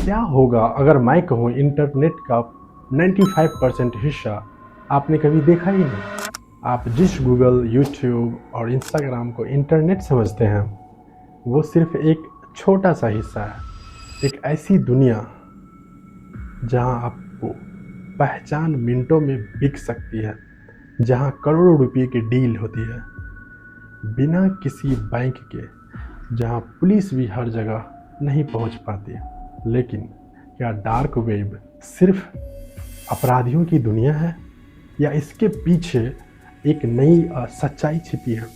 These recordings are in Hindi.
क्या होगा अगर मैं कहूँ इंटरनेट का 95% हिस्सा आपने कभी देखा ही नहीं। आप जिस गूगल, यूट्यूब और इंस्टाग्राम को इंटरनेट समझते हैं वो सिर्फ एक छोटा सा हिस्सा है। एक ऐसी दुनिया जहां आपको पहचान मिनटों में बिक सकती है, जहां करोड़ों रुपए की डील होती है बिना किसी बैंक के, जहां पुलिस भी हर जगह नहीं पहुंच पाती। लेकिन क्या डार्क वेब सिर्फ अपराधियों की दुनिया है, या इसके पीछे एक नई सच्चाई छिपी है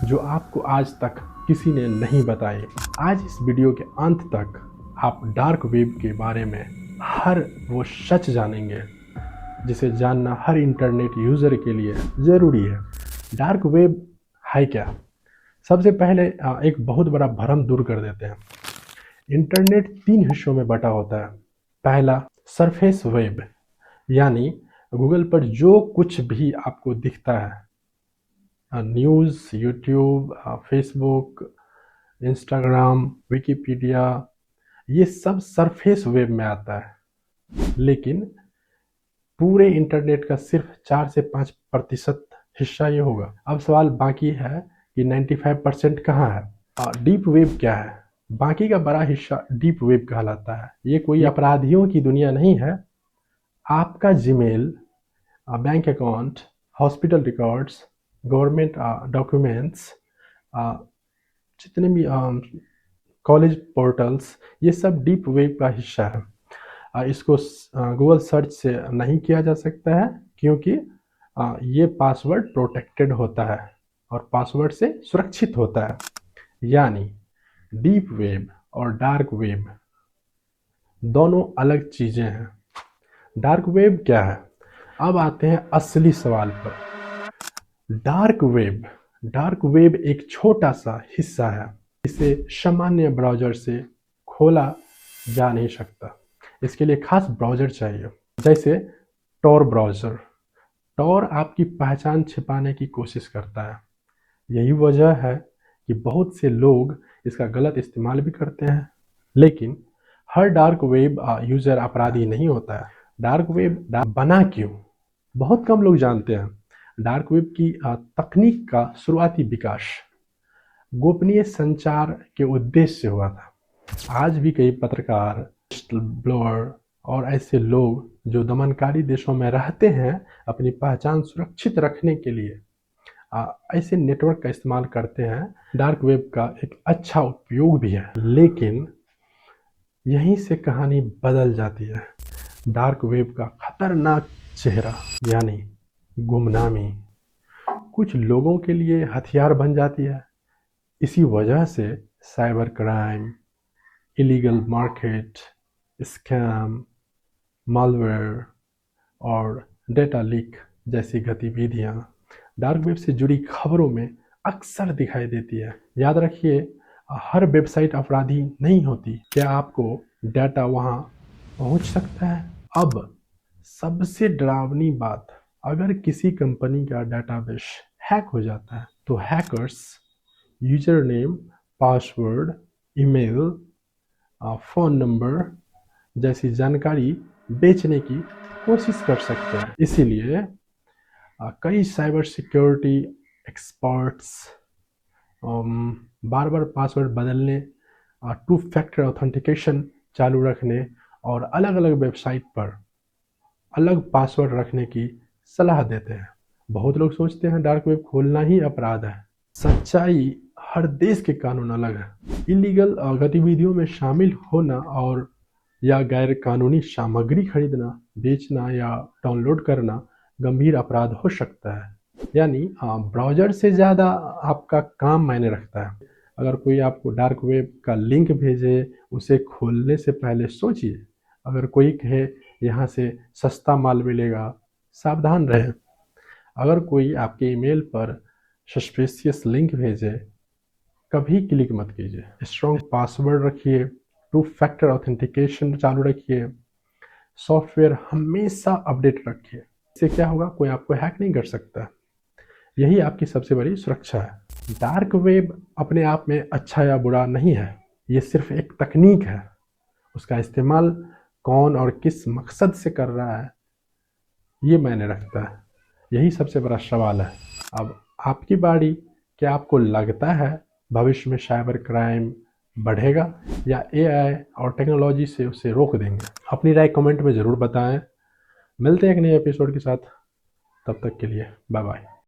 जो आपको आज तक किसी ने नहीं बताई। आज इस वीडियो के अंत तक आप डार्क वेब के बारे में हर वो सच जानेंगे जिसे जानना हर इंटरनेट यूज़र के लिए ज़रूरी है। डार्क वेब है क्या? सबसे पहले एक बहुत बड़ा भ्रम दूर कर देते हैं। इंटरनेट 3 हिस्सों में बटा होता है। पहला, सरफेस वेब, यानी गूगल पर जो कुछ भी आपको दिखता है, news, YouTube, Facebook, Instagram, Wikipedia, ये सब सरफेस वेब में आता है। लेकिन पूरे इंटरनेट का सिर्फ 4 से 5% हिस्सा ये होगा। अब सवाल बाकी है कि 95% कहाँ है? डीप वेब क्या है? बाकी का बड़ा हिस्सा डीप वेब कहलाता है। ये कोई अपराधियों की दुनिया नहीं है। आपका Gmail, bank account, hospital records, government documents, जितने भी कॉलेज पोर्टल्स, ये सब डीप वेब का हिस्सा है। इसको गूगल सर्च से नहीं किया जा सकता है क्योंकि ये पासवर्ड प्रोटेक्टेड होता है और पासवर्ड से सुरक्षित होता है। यानी डीप वेब और डार्क वेब दोनों अलग चीज़ें हैं। डार्क वेब क्या है? अब आते हैं असली सवाल पर। डार्क वेब एक छोटा सा हिस्सा है। इसे सामान्य ब्राउज़र से खोला जा नहीं सकता। इसके लिए खास ब्राउज़र चाहिए, जैसे टॉर ब्राउज़र। टॉर आपकी पहचान छिपाने की कोशिश करता है। यही वजह है कि बहुत से लोग इसका गलत इस्तेमाल भी करते हैं। लेकिन हर डार्क वेब यूज़र अपराधी नहीं होता है। डार्क वेब बना क्यों, बहुत कम लोग जानते हैं। डार्क वेब की तकनीक का शुरुआती विकास गोपनीय संचार के उद्देश्य से हुआ था। आज भी कई पत्रकार, ब्लॉगर और ऐसे लोग जो दमनकारी देशों में रहते हैं अपनी पहचान सुरक्षित रखने के लिए ऐसे नेटवर्क का इस्तेमाल करते हैं। डार्क वेब का एक अच्छा उपयोग भी है, लेकिन यहीं से कहानी बदल जाती है। डार्क वेब का खतरनाक चेहरा यानी गुमनामी कुछ लोगों के लिए हथियार बन जाती है। इसी वजह से cyber crime, illegal market, scam, malware और डेटा लीक जैसी गतिविधियां डार्क वेब से जुड़ी खबरों में अक्सर दिखाई देती है। याद रखिए, हर वेबसाइट अपराधी नहीं होती। क्या आपको डाटा वहां पहुंच सकता है? अब सबसे डरावनी बात, अगर किसी कंपनी का डाटाबेस हैक हो जाता है तो hackers user name, password, email, phone number जैसी जानकारी बेचने की कोशिश कर सकते हैं। इसीलिए कई साइबर सिक्योरिटी एक्सपर्ट्स बार बार पासवर्ड बदलने, 2 फैक्टर ऑथेंटिकेशन चालू रखने और अलग अलग वेबसाइट पर अलग पासवर्ड रखने की सलाह देते हैं। बहुत लोग सोचते हैं डार्क वेब खोलना ही अपराध है। सच्चाई, हर देश के कानून अलग है। इलीगल गतिविधियों में शामिल होना और या गैर कानूनी सामग्री खरीदना, बेचना या डाउनलोड करना गंभीर अपराध हो सकता है। यानी ब्राउज़र से ज़्यादा आपका काम मायने रखता है। अगर कोई आपको डार्क वेब का लिंक भेजे, उसे खोलने से पहले सोचिए। अगर कोई कहे यहाँ से सस्ता माल मिलेगा, सावधान रहें। अगर कोई आपके ईमेल पर सस्पिशियस लिंक भेजे, कभी क्लिक मत कीजिए। स्ट्रॉन्ग पासवर्ड रखिए, 2 फैक्टर ऑथेंटिकेशन चालू रखिए, सॉफ्टवेयर हमेशा अपडेट रखिए। इससे क्या होगा, कोई आपको हैक नहीं कर सकता। यही आपकी सबसे बड़ी सुरक्षा है। डार्क वेब अपने आप में अच्छा या बुरा नहीं है, ये सिर्फ एक तकनीक है। उसका इस्तेमाल कौन और किस मकसद से कर रहा है, ये मायने रखता है। यही सबसे बड़ा सवाल है। अब आपकी बारी, क्या आपको लगता है भविष्य में साइबर क्राइम बढ़ेगा या एआई और टेक्नोलॉजी से उसे रोक देंगे? अपनी राय कमेंट में ज़रूर बताएं। मिलते हैं एक नए एपिसोड के साथ, तब तक के लिए बाय बाय।